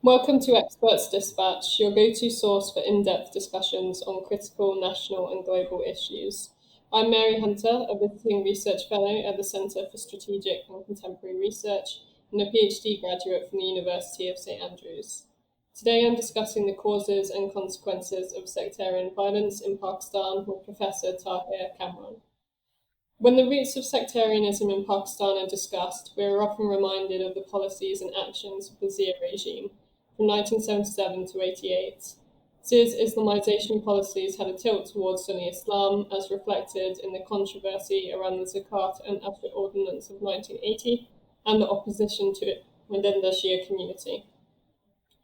Welcome to Experts Dispatch, your go-to source for in-depth discussions on critical national and global issues. I'm Mary Hunter, a visiting research fellow at the Centre for Strategic and Contemporary Research and a PhD graduate from the University of St Andrews. Today I'm discussing the causes and consequences of sectarian violence in Pakistan with Professor Tahir Kamran. When the roots of sectarianism in Pakistan are discussed, we are often reminded of the policies and actions of the Zia regime from 1977 to 88. Zia's Islamization policies had a tilt towards Sunni Islam, as reflected in the controversy around the Zakat and Asr Ordinance of 1980 and the opposition to it within the Shia community.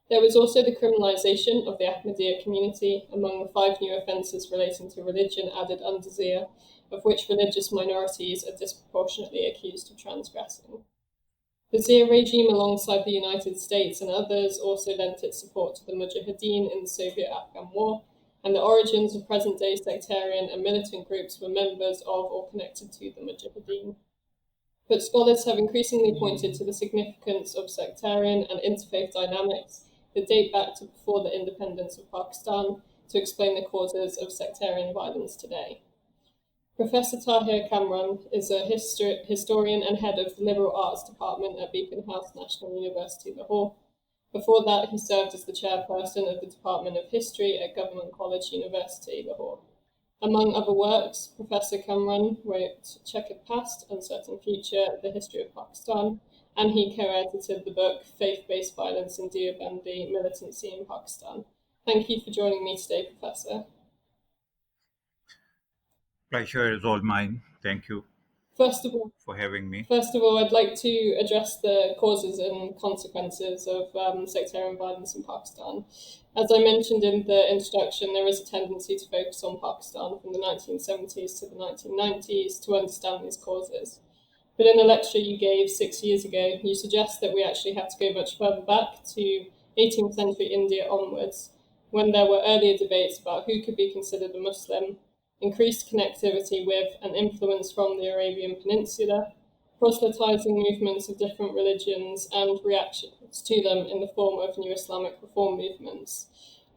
There was also the criminalisation of the Ahmadiyya community among the five new offences relating to religion added under Zia, of which religious minorities are disproportionately accused of transgressing. The Zia regime, alongside the United States and others, also lent its support to the Mujahideen in the Soviet-Afghan War, and the origins of present-day sectarian and militant groups were members of or connected to the Mujahideen. But scholars have increasingly pointed to the significance of sectarian and interfaith dynamics that date back to before the independence of Pakistan to explain the causes of sectarian violence today. Professor Tahir Kamran is a historian and head of the Liberal Arts Department at Beaconhouse National University, Lahore. Before that, he served as the chairperson of the Department of History at Government College University, Lahore. Among other works, Professor Kamran wrote Checkered Past, Uncertain Future, The History of Pakistan, and he co-edited the book Faith-Based Violence in Deobandi, Militancy in Pakistan. Thank you for joining me today, Professor. Pleasure is all mine. Thank you First of all, for having me. I'd like to address the causes and consequences of sectarian violence in Pakistan. As I mentioned in the introduction, there is a tendency to focus on Pakistan from the 1970s to the 1990s to understand these causes. But in a lecture you gave 6 years ago, you suggest that we actually have to go much further back to 18th century India onwards, when there were earlier debates about who could be considered a Muslim, increased connectivity with and influence from the Arabian Peninsula, proselytizing movements of different religions, and reactions to them in the form of new Islamic reform movements.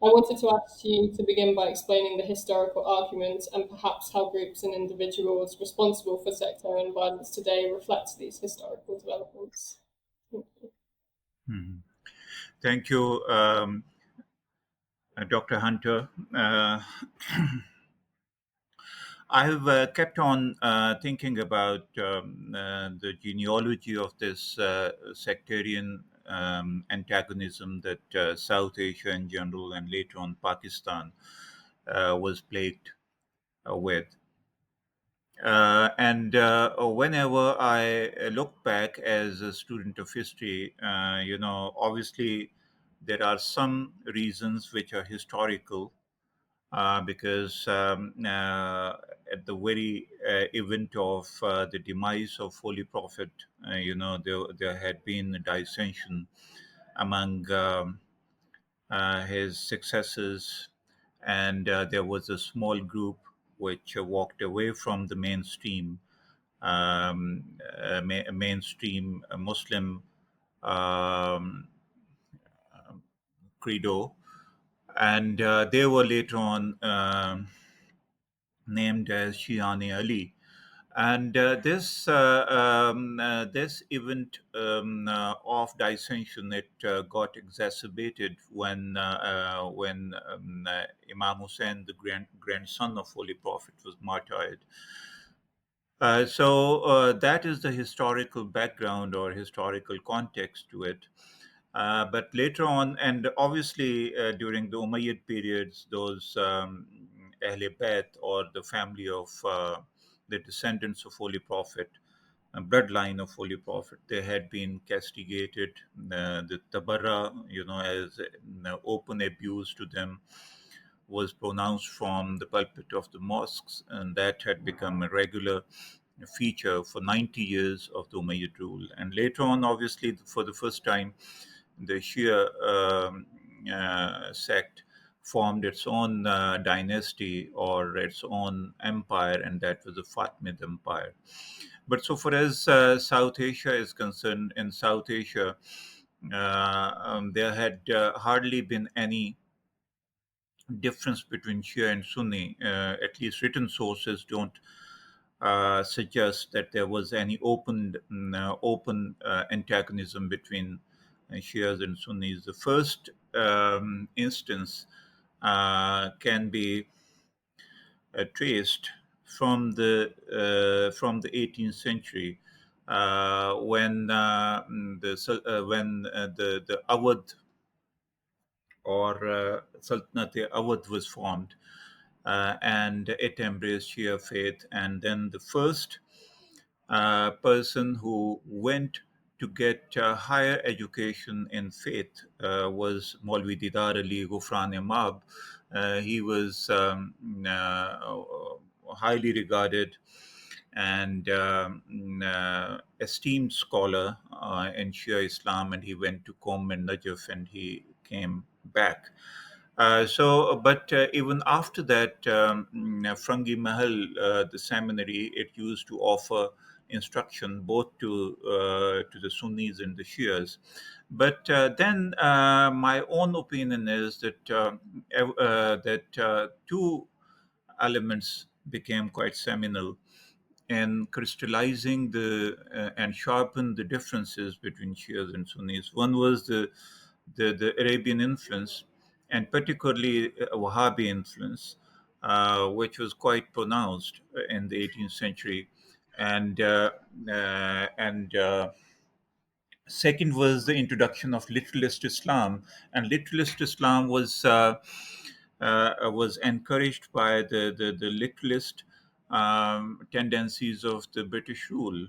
I wanted to ask you to begin by explaining the historical argument and perhaps how groups and individuals responsible for sectarian violence today reflect these historical developments. Thank you. Mhm. Thank you, Dr. Hunter. I've kept on thinking about the genealogy of this sectarian antagonism that South Asia in general and later on Pakistan was plagued with. And whenever I look back as a student of history, obviously there are some reasons which are historical, because at the very event of the demise of Holy Prophet, there had been a dissension among his successors, and there was a small group which walked away from the mainstream Muslim um, credo, and they were later on named as Shiani Ali. And this event of dissension, it got exacerbated when Imam Hussein, the grandson of Holy Prophet, was martyred. So that is the historical background or historical context to it. But later on, and obviously during the Umayyad periods, those Ahle Bayt, or the family of the descendants of Holy Prophet, a bloodline of Holy Prophet, they had been castigated. The tabarra, as open abuse to them was pronounced from the pulpit of the mosques, and that had become a regular feature for 90 years of the Umayyad rule. And later on, obviously, for the first time, the Shia sect formed its own dynasty or its own empire, and that was the Fatimid Empire. But so far as South Asia is concerned, in South Asia, There had hardly been any difference between Shia and Sunni. At least written sources don't suggest that there was any open antagonism between Shias and Sunnis. The first instance can be traced from the 18th century, when the Awadh, or Sultanate Awadh, was formed, and it embraced Shia faith. And then the first person who went to get higher education in faith was Maulvi Didar Ali Ghufran Imab. He was highly regarded and esteemed scholar in Shia Islam, and he went to Qom and Najaf, and he came back. But even after that, Frangi Mahal, the seminary, it used to offer instruction both to the Sunnis and the Shias. But then, my own opinion is that two elements became quite seminal and crystallizing and sharpen the differences between Shias and Sunnis. One was the Arabian influence, and particularly Wahhabi influence, which was quite pronounced in the 18th century, and second was the introduction of literalist Islam, and literalist Islam was encouraged by the literalist tendencies of the British rule.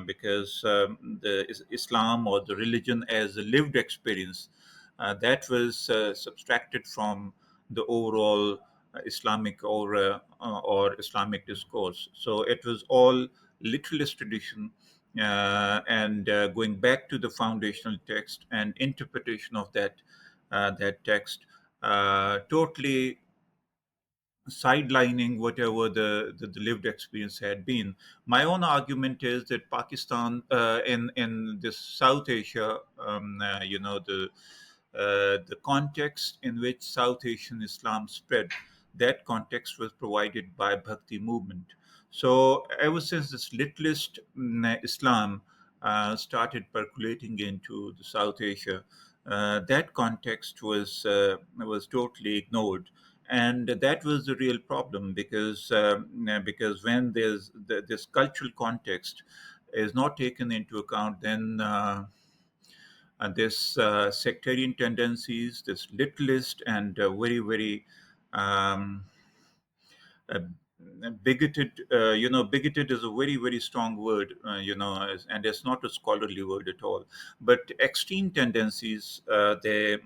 Because Islam, or the religion as a lived experience, that was subtracted from the overall Islamic aura, or Islamic discourse. So it was all literalist tradition, and going back to the foundational text and interpretation of that text, totally sidelining whatever the lived experience had been. My own argument is that Pakistan, in this South Asia, the context in which South Asian Islam spread, that context was provided by Bhakti movement. So ever since this literalist Islam started percolating into the South Asia, that context was totally ignored, and that was the real problem, because when this cultural context is not taken into account, then this sectarian tendencies, this literalist and very um, uh, bigoted, bigoted is a very strong word, and it's not a scholarly word at all, but extreme tendencies, they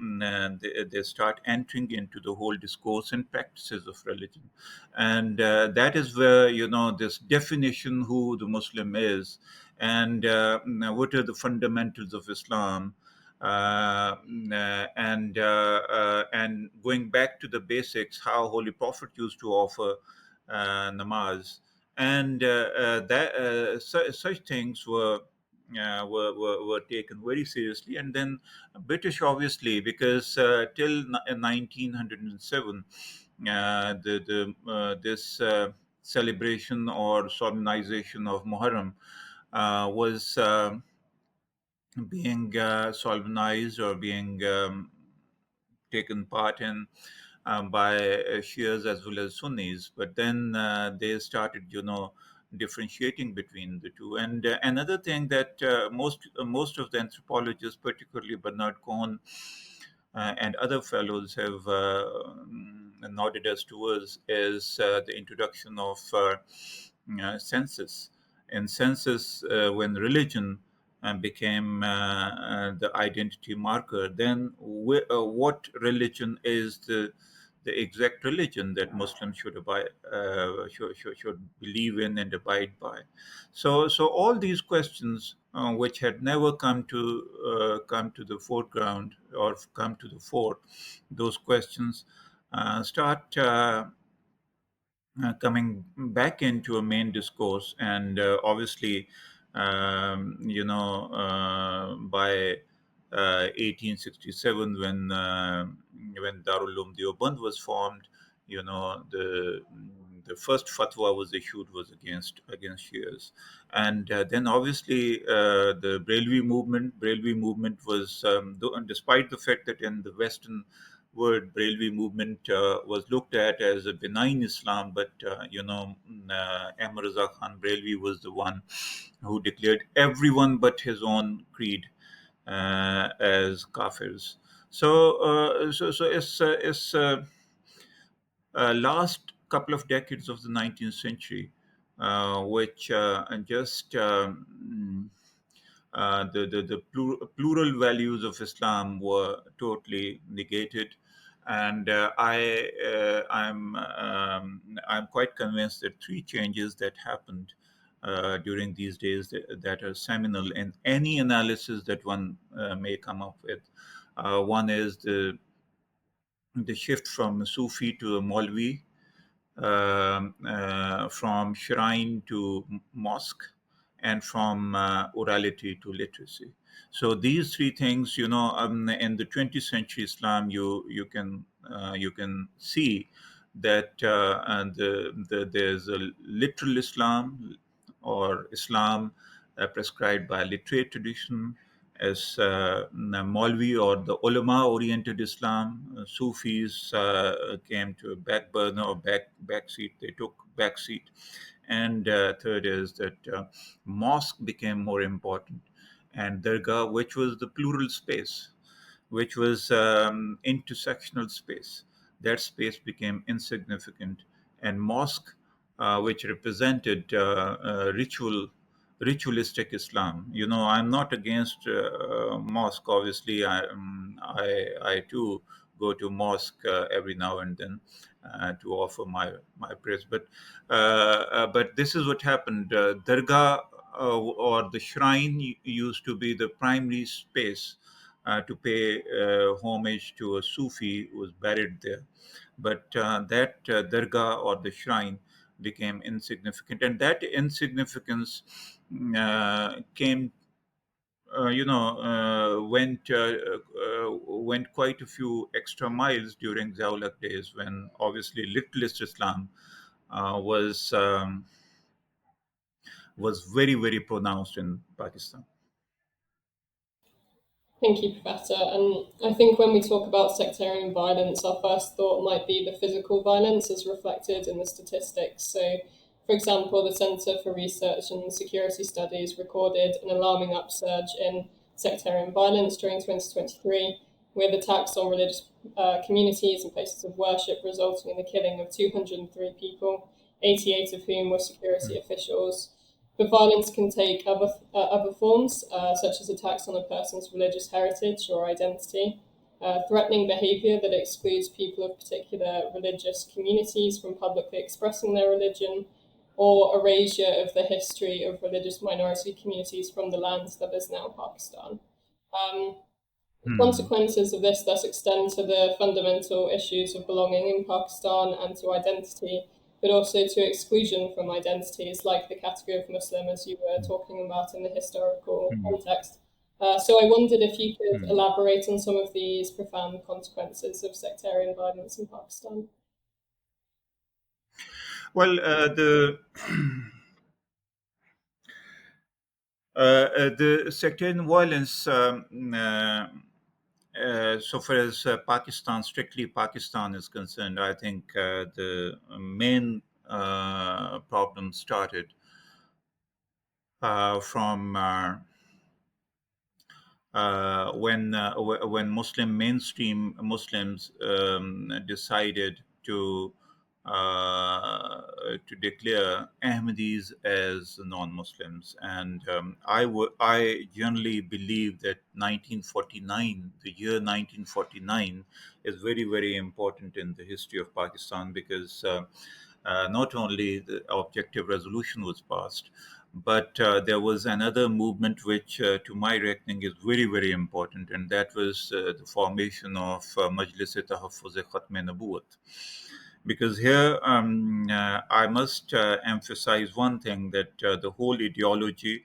start entering into the whole discourse and practices of religion. And that is where, this definition who the Muslim is, and what are the fundamentals of Islam, and going back to the basics, how Holy Prophet used to offer namaz, and such things were taken very seriously. And then British, obviously, because till 1907, this celebration or solemnization of Muharram was being solemnized, or being taken part in by Shias as well as Sunnis. But then they started, differentiating between the two. And another thing that most of the anthropologists, particularly Bernard Cohn and other fellows, have nodded us towards, is the introduction of census. And census, when religion became the identity marker, then what religion is the exact religion that Muslims should believe in and abide by? So all these questions, which had never come to the foreground, or come to the fore, those questions start coming back into a main discourse. And obviously, by 1867, when Darul Uloom Deoband was formed. The first fatwa was issued was against Shias, and then obviously the Brailwi movement was, despite the fact that in the Western world Brailwi movement was looked at as a benign Islam, but Ahmad Raza Khan Brailwi was the one who declared everyone but his own creed as kafirs. So it's last couple of decades of the 19th century, which just the plural values of Islam were totally negated, and I'm quite convinced that three changes that happened during these days that are seminal in any analysis that one may come up with. One is the shift from Sufi to a Maulvi, from shrine to mosque, and from orality to literacy. So these three things, in the 20th century Islam, you can see that there's a literal Islam, or Islam prescribed by literate tradition, as Maulvi or the ulama oriented Islam. Sufis came to a back burner or back seat. They took back seat. And third is that mosque became more important, and dargah, which was the plural space, which was intersectional space. That space became insignificant, and mosque, which represented ritualistic Islam. I'm not against mosque. Obviously, I too go to mosque every now and then to offer my prayers. But this is what happened. Dargah, or the shrine, used to be the primary space to pay homage to a Sufi who was buried there. But that dargah, or the shrine, became insignificant, and that insignificance came, went quite a few extra miles during Zawlak days, when obviously literalist Islam was very, very pronounced in Pakistan. Thank you, Professor. And I think when we talk about sectarian violence, our first thought might be the physical violence as reflected in the statistics. So, for example, the Centre for Research and Security Studies recorded an alarming upsurge in sectarian violence during 2023, with attacks on religious communities and places of worship resulting in the killing of 203 people, 88 of whom were security officials. But violence can take other forms, such as attacks on a person's religious heritage or identity, threatening behavior that excludes people of particular religious communities from publicly expressing their religion, or erasure of the history of religious minority communities from the land that is now Pakistan. Um, Hmm. Consequences of this thus extend to the fundamental issues of belonging in Pakistan and to identity, but also to exclusion from identities like the category of Muslim, as you were talking about in the historical Hmm. context. So I wondered if you could Hmm. elaborate on some of these profound consequences of sectarian violence in Pakistan. Well, the sectarian violence, so far as strictly Pakistan is concerned, I think the main problem started from when mainstream Muslims decided to declare Ahmadis as non-Muslims, and I generally believe that 1949, the year 1949, is very, very important in the history of Pakistan, because not only the objective resolution was passed, but there was another movement which, to my reckoning, is very, very important, and that was the formation of Majlis-e-Tahaffuz-e-Khatm-e Nabuwat. Because here, I must emphasize one thing, that the whole ideology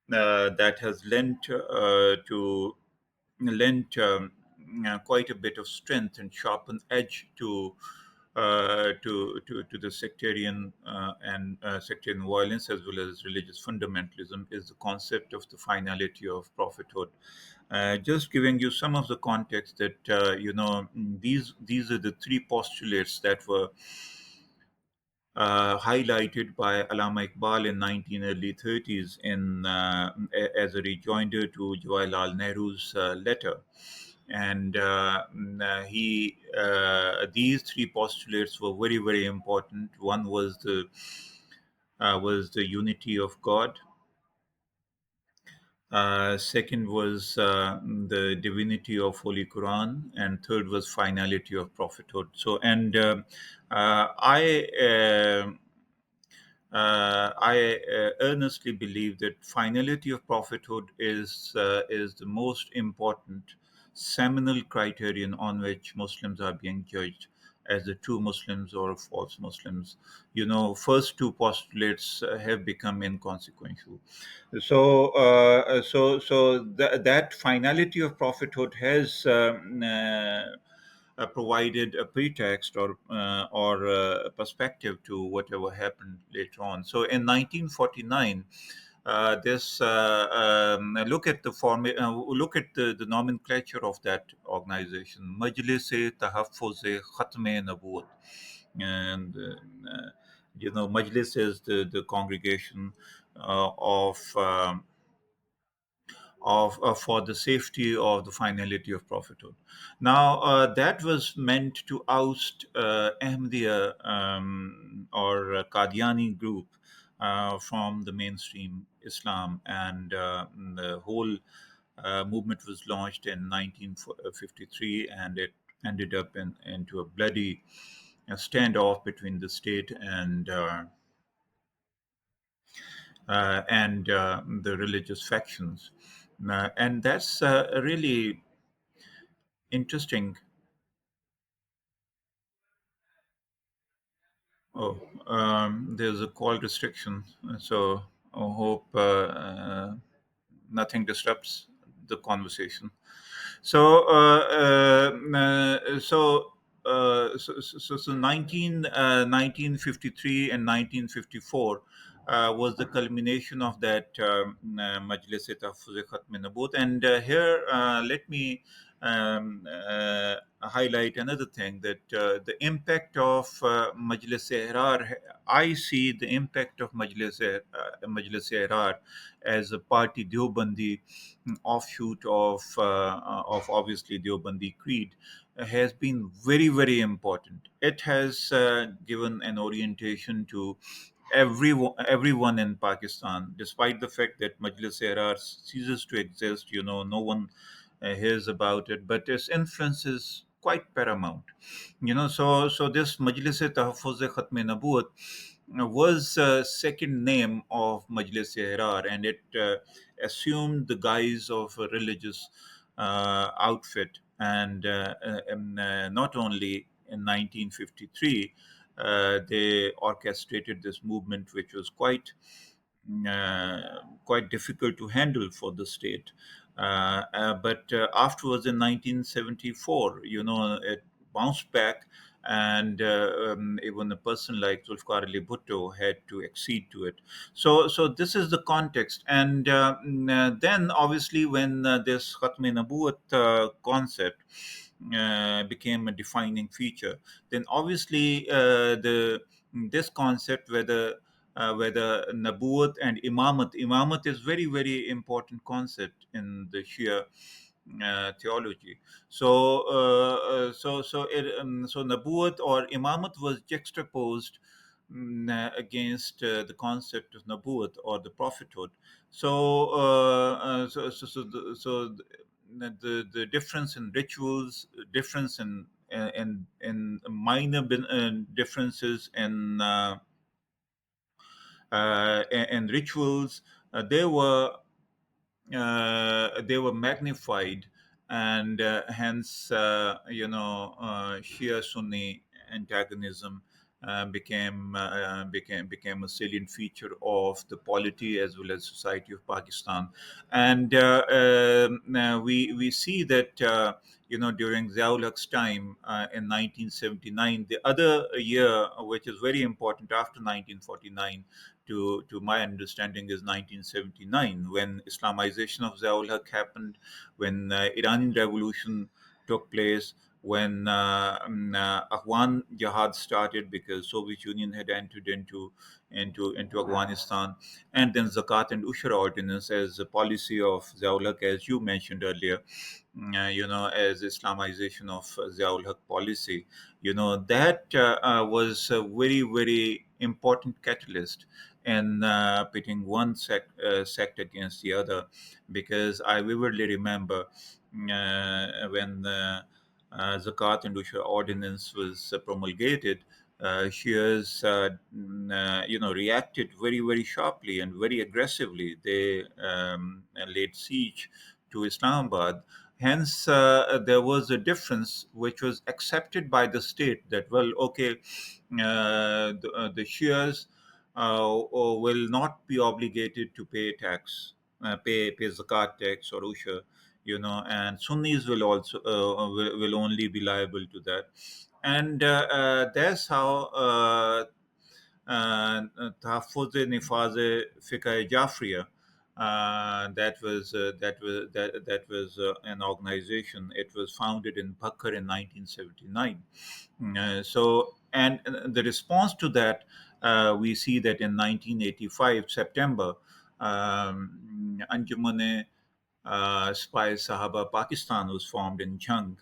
that has lent to lent quite a bit of strength and sharpened edge to the sectarian and sectarian violence as well as religious fundamentalism is the concept of the finality of prophethood. Just giving you some of the context that these are the three postulates that were highlighted by Allama Iqbal in 19 early 30s as a rejoinder to Jawaharlal Nehru's letter. And he these three postulates were very, very important. One was the unity of God. Second was the divinity of Holy Quran, and third was finality of prophethood. So, and I earnestly believe that finality of prophethood is the most important seminal criterion on which Muslims are being judged as the true Muslims or false Muslims. First two postulates have become inconsequential. That finality of prophethood has provided a pretext or a perspective to whatever happened later on. So in 1949, this look at the nomenclature of that organization, Majlis-e Tahaffuz-e Khatm-e Nabuwat, and Majlis is the congregation of for the safety of the finality of prophethood. Now, that was meant to oust Ahmadiyya or Qadiani group from the mainstream Islam, and the whole movement was launched in 1953, and it ended up into a bloody standoff between the state and the religious factions. And that's really interesting. Oh, there's a call restriction, so I hope nothing disrupts the conversation. So, so 1953 and 1954 was the culmination of that Majlis e Tahaffuz e Khatm Nabut. And here, let me highlight another thing that the impact of Majlis e Ihrar, I see the impact of Majlis e Ihrar as a party Deobandi offshoot of obviously Deobandi Creed has been very, very important. It has given an orientation to everyone in Pakistan, despite the fact that Majlis-e-Arar ceases to exist. No one hears about it, but its influence is quite paramount. So this Majlis-e Tahaffuz-e Khatm-e Nabuwat was second name of Majlis-e-Ihrar, and it assumed the guise of a religious outfit. And not only in 1953, they orchestrated this movement, which was quite difficult to handle for the state. But afterwards, in 1974, it bounced back, and even a person like Zulfikar Ali Bhutto had to accede to it. So this is the context, and then obviously when this Khatme Nabuwat concept became a defining feature, then obviously the this concept whether Nabuwat and Imamat is very, very important concept in the Shia theology. So Nabuwat or Imamat was juxtaposed against the concept of Nabuwat or the prophethood. So the difference in rituals, difference in minor differences in rituals, they were magnified, and hence Shia Sunni antagonism became a salient feature of the polity as well as society of Pakistan. And we see that during Ziaul Haq's time in 1979, the other year which is very important after 1949, to my understanding, is 1979, when Islamization of Ziaul Haq happened, when Iranian Revolution took place, when Afghan Jihad started because Soviet Union had entered into Afghanistan, and then Zakat and Ushra ordinance as a policy of Ziaul Haq, as you mentioned earlier, as Islamization of Ziaul Haq policy, that was a very, very important catalyst in pitting one sect against the other, because I vividly remember when Zakat and Ushra ordinance was promulgated, Shias, reacted very, very sharply and very aggressively. They laid siege to Islamabad. Hence, there was a difference which was accepted by the state that, well, okay, the Shias will not be obligated to pay tax, pay zakat tax or usha, and Sunnis will also will only be liable to that, and that's how Tahfuz Nifaz Fiqh Jafriya. That was an organization. It was founded in Bakr in 1979. The response to that, we see that in 1985 September, Anjuman Spy Sahaba Pakistan was formed in Jhang.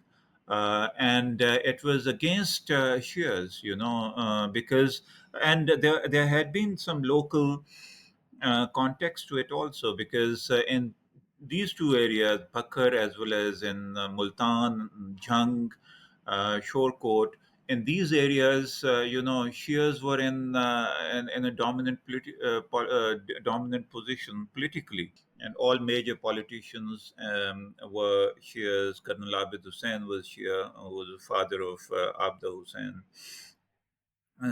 And it was against Shias, because, and there had been some local context to it also, because in these two areas, Bakr as well as in Multan, Jhang, Shorecourt, in these areas, Shias were in a dominant position politically, and all major politicians were Shias. Colonel Abid Hussain was Shia, who was the father of Abda Hussain.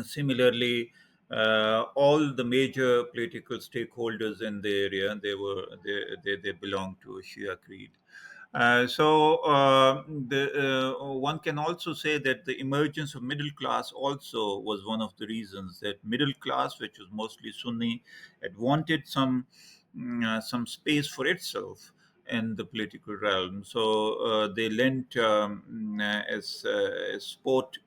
Similarly, all the major political stakeholders in the area, they belong to a Shia creed. One can also say that the emergence of middle class also was one of the reasons, that middle class, which was mostly Sunni, had wanted some space for itself in the political realm. So they lent sport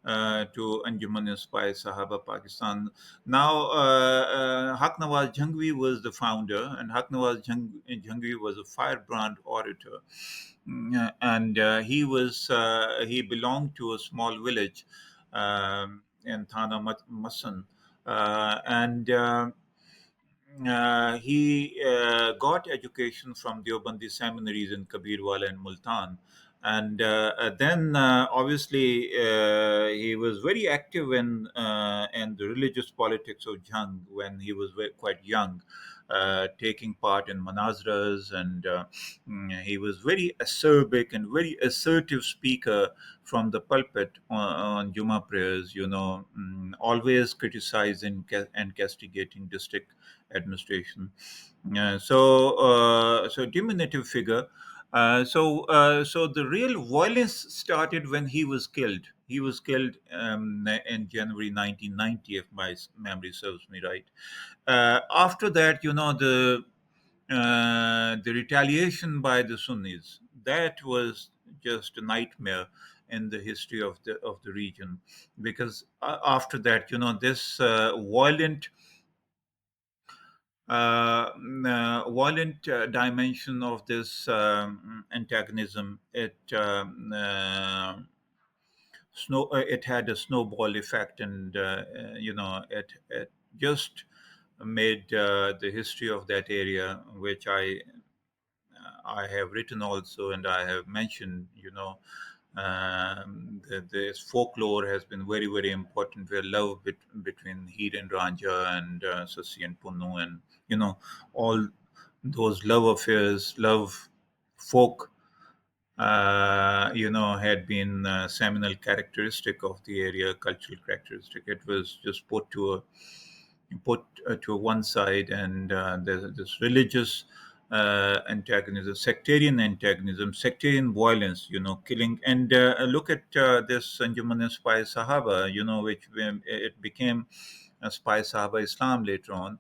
to Anjuman Spy Sahaba Pakistan. Now, Haq Nawaz Jhangvi was the founder, and Haq Nawaz Jhangvi was a firebrand orator. And he belonged to a small village in Thana Masan, and he got education from Deobandi seminaries in Kabirwala and Multan. And then, obviously, he was very active in the religious politics of Jhang when he was quite young, taking part in manazras, and he was very acerbic and very assertive speaker from the pulpit on Juma prayers, always criticizing and castigating district administration. So diminutive figure. So the real violence started when he was killed. He was killed in January 1990, if my memory serves me right. After that, the retaliation by the Sunnis, that was just a nightmare in the history of the region, because after that, this violent dimension of this antagonism, it had a snowball effect, and it just made the history of that area, which I have written also, and I have mentioned. This folklore has been very, very important, where love between Heer and Ranja, and Sasi and Punnu, and all those love affairs, love folk had been seminal characteristic of the area, cultural characteristic. It was just put to one side, and there's this religious antagonism, sectarian antagonism, sectarian violence, killing. And look at this Anjuman and Spy Sahaba, which it became Spy Sahaba Islam later on.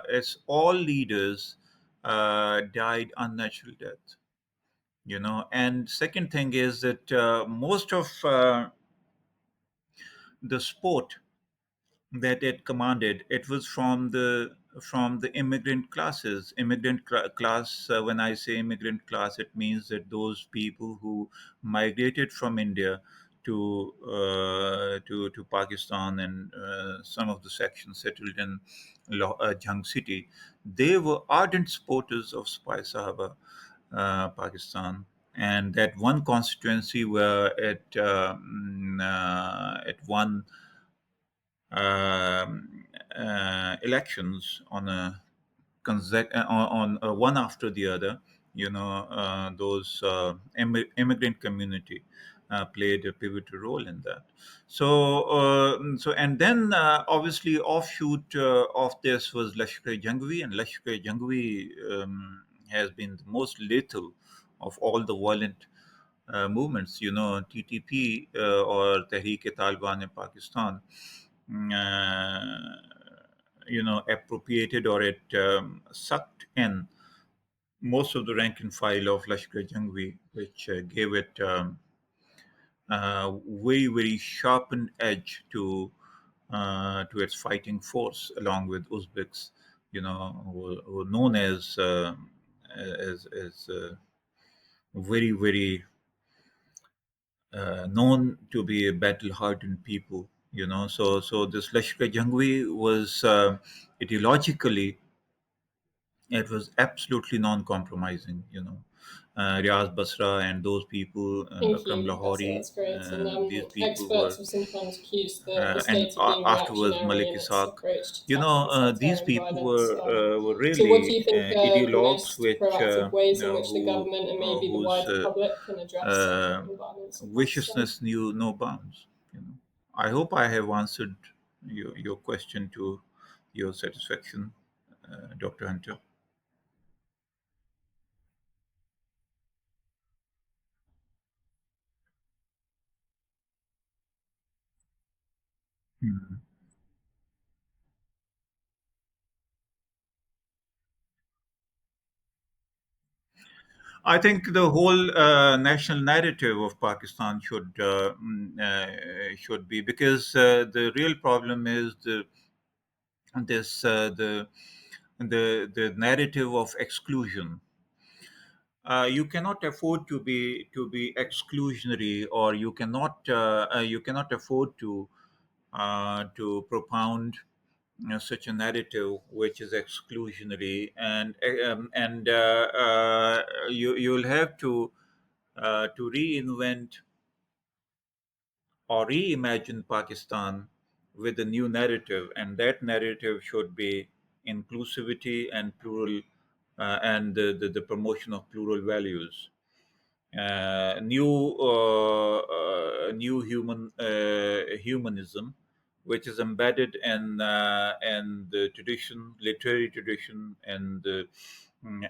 It's all leaders died unnatural death. And second thing is that most of the sport that it commanded, it was from the immigrant classes, class. When I say immigrant class, it means that those people who migrated from India to Pakistan, and some of the sections settled in Jhang city. They were ardent supporters of Spy Sahaba Pakistan. And that one constituency where it won elections on a one after the other. Those immigrant community played a pivotal role in that. And then obviously offshoot of this was Lashkar-e-Jhangvi, and Lashkar-e-Jhangvi has been the most lethal of all the violent movements. TTP or Tehreek-e-Taliban in Pakistan, appropriated, or it sucked in most of the rank and file of Lashkar-e-Jhangvi, which gave it very, very sharpened edge to its fighting force, along with Uzbeks, who are known as very, very known to be a battle-hardened people. So this Lashkar was ideologically, it was absolutely non-compromising. Riaz Basra and those people, Thank Akram you. Lahori, That's great. And these people experts were, have sometimes accused the and state of being afterwards reactionary Malik in its Ishaq. approach to tackling These sectarian people violence. were So, what do really you think are the ideologues, most which proactive ways in which the who government and maybe the whose wider public can address uh, sectarian violence in Pakistan? viciousness knew no bounds. I hope I have answered your question to your satisfaction, Dr. Hunter. Mhm. I think the whole national narrative of Pakistan should be, because the real problem is this the narrative of exclusion. You cannot afford to be exclusionary, or you cannot afford to propound such a narrative which is exclusionary, and you'll have to reinvent or reimagine Pakistan with a new narrative, and that narrative should be inclusivity and plural, and the promotion of plural values. New humanism, which is embedded in the tradition, literary tradition, and the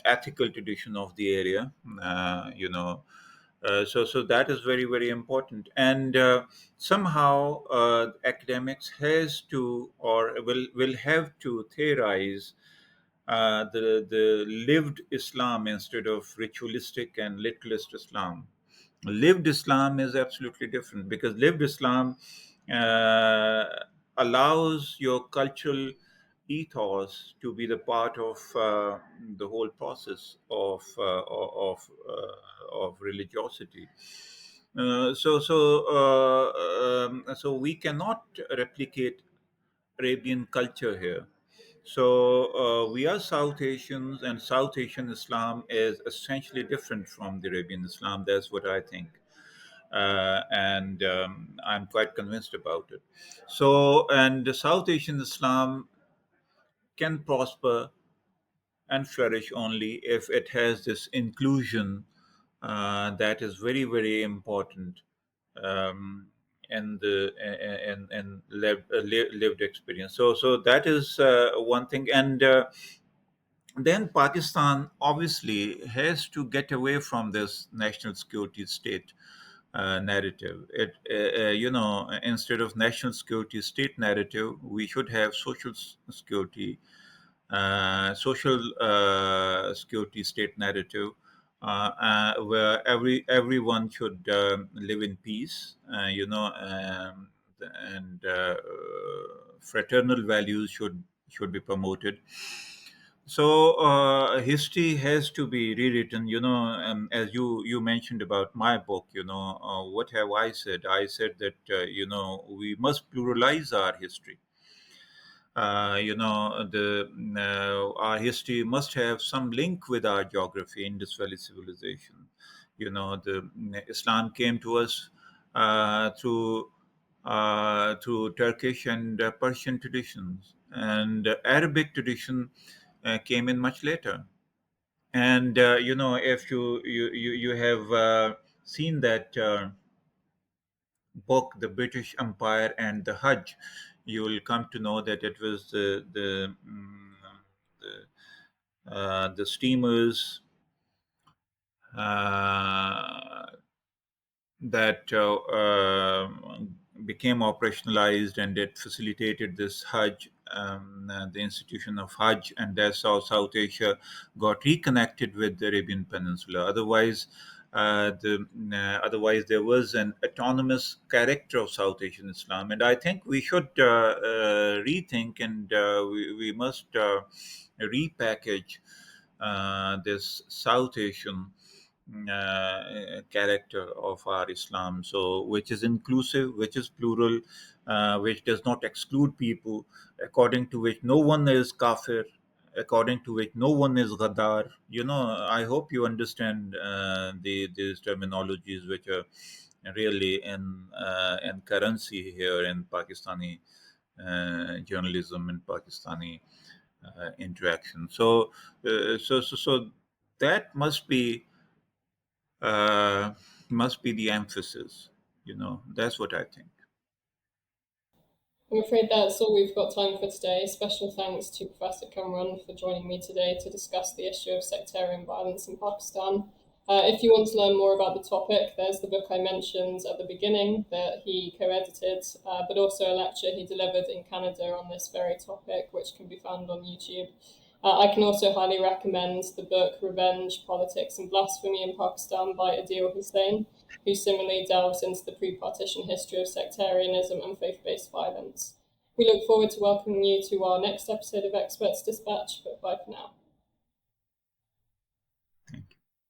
ethical tradition of the area. So that is very, very important, and somehow academics has to, or will have to theorize the lived Islam instead of ritualistic and literalist Islam. Lived Islam is absolutely different, because lived Islam uh, allows your cultural ethos to be the part of the whole process of religiosity. So we cannot replicate Arabian culture here. So we are South Asians, and South Asian Islam is essentially different from the Arabian Islam. That's what I think, and I'm quite convinced about it. So, and the South Asian Islam can prosper and flourish only if it has this inclusion that is very, very important, um, and the and lived experience. So that is one thing, and then Pakistan obviously has to get away from this national security state narrative. Instead of national security state narrative, we should have social security state narrative, where everyone should live in peace, and fraternal values should be promoted. So history has to be rewritten. As you mentioned about my book, what have I said? I said that we must pluralize our history. Our history must have some link with our geography, Indus Valley civilization. The Islam came to us through Turkish and Persian traditions, and Arabic tradition came in much later. And if you have seen that book, The British Empire and the Hajj, you will come to know that it was the steamers uh, that became operationalized, and it facilitated this Hajj, the institution of Hajj, and that's how South Asia got reconnected with the Arabian Peninsula. Otherwise, there was an autonomous character of South Asian Islam, and I think we should rethink, and we must repackage this South Asian character of our Islam. So, which is inclusive, which is plural, which does not exclude people, according to which no one is kafir, according to which no one is ghadar. I hope you understand these terminologies, which are really in currency here in Pakistani journalism and Pakistani interaction. So that uh, must be the emphasis. That's what I think. I'm afraid that's all we've got time for today. Special thanks to Professor Kamran for joining me today to discuss the issue of sectarian violence in Pakistan. If you want to learn more about the topic, there's the book I mentioned at the beginning that he co edited, but also a lecture he delivered in Canada on this very topic, which can be found on YouTube. I can also highly recommend the book Revenge, Politics and Blasphemy in Pakistan by Adil Hussain, who similarly delves into the pre partition history of sectarianism and faith based violence. We look forward to welcoming you to our next episode of Experts Dispatch, but bye for now.